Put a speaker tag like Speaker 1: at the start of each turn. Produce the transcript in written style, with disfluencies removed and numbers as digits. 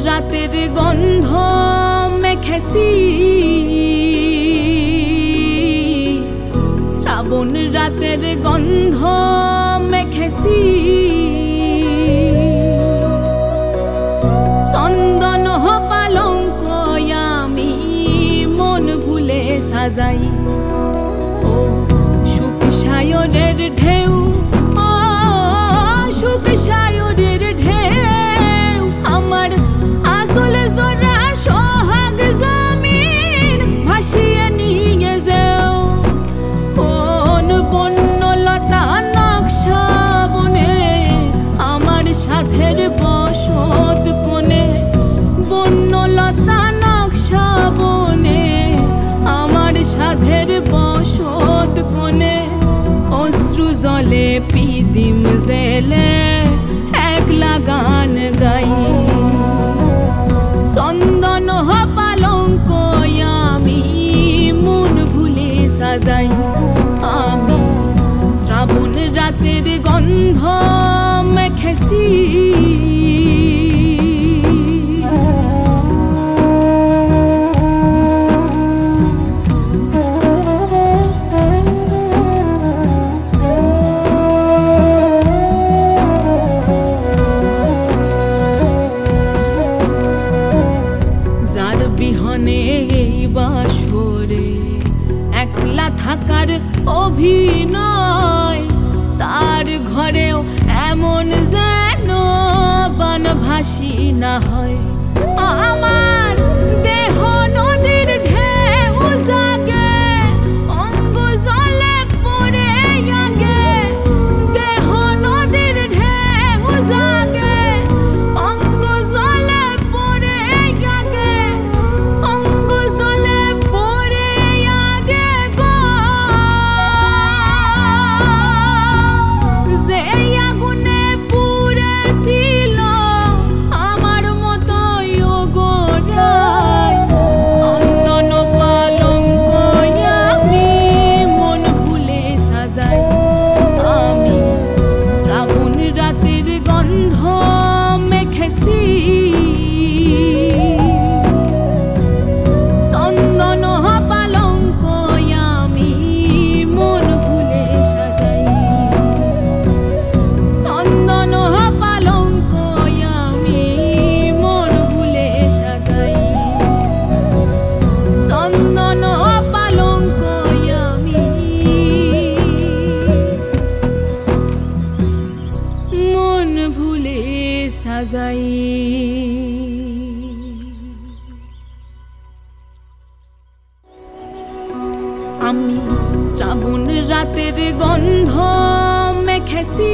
Speaker 1: রাতের গন্ধ মেখেছি, শ্রাবণ রাতের গন্ধ মেখেছি, চন্দন পালঙ্ক আমি মন ভুলে সাজাই। ও সুখ সায়রের ঢেউ, ও সুখ সায়রের ঢেউ, আমার আসলে জোড়া সোহাগ জমিন ভাসিয়ে নিয়ে যাও। কোন বন্যলতা নকশা বনে আমার সাধের বসত কোণে, বন্যলতা নকশা বনে আমার সাধের বসত কোণে, অশ্রু জলে পিদিম জেলে একলা গান গাই। চন্দন পালঙ্ক আমি মন ভুলে সাজাই, আমি শ্রাবণ রাতের গন্ধ মেখেছি। বাসরে একলা থাকার অভিনয়, তার ঘরেও এমন যেন বানভাসী না হয়। আমার দেহ নদীর ঢেউ জাগে, অঙ্গ জলে পড়ে আগে, দেহ নদীর ঢেউ জাগে, অঙ্গ জলে পড়ে আগে, অঙ্গ জলে পড়ে আগে গো। যে আগুনে পুড়েছিল আমার মতোই গোড়ায়, চন্দন পালঙ্ক আমি মন ভুলে সাজাই, আমি শ্রাবণ রাতের গন্ধ মেখেছি। চন্দন পালঙ্ক আমি মন ভুলে সাজাই, চন্দন পালঙ্ক আমি মন ভুলে সাজাই, চন্দন পালঙ্ক আমি মন ভুলে সাজাই। আমি শ্রাবণ রাতের গন্ধ মেখেছি।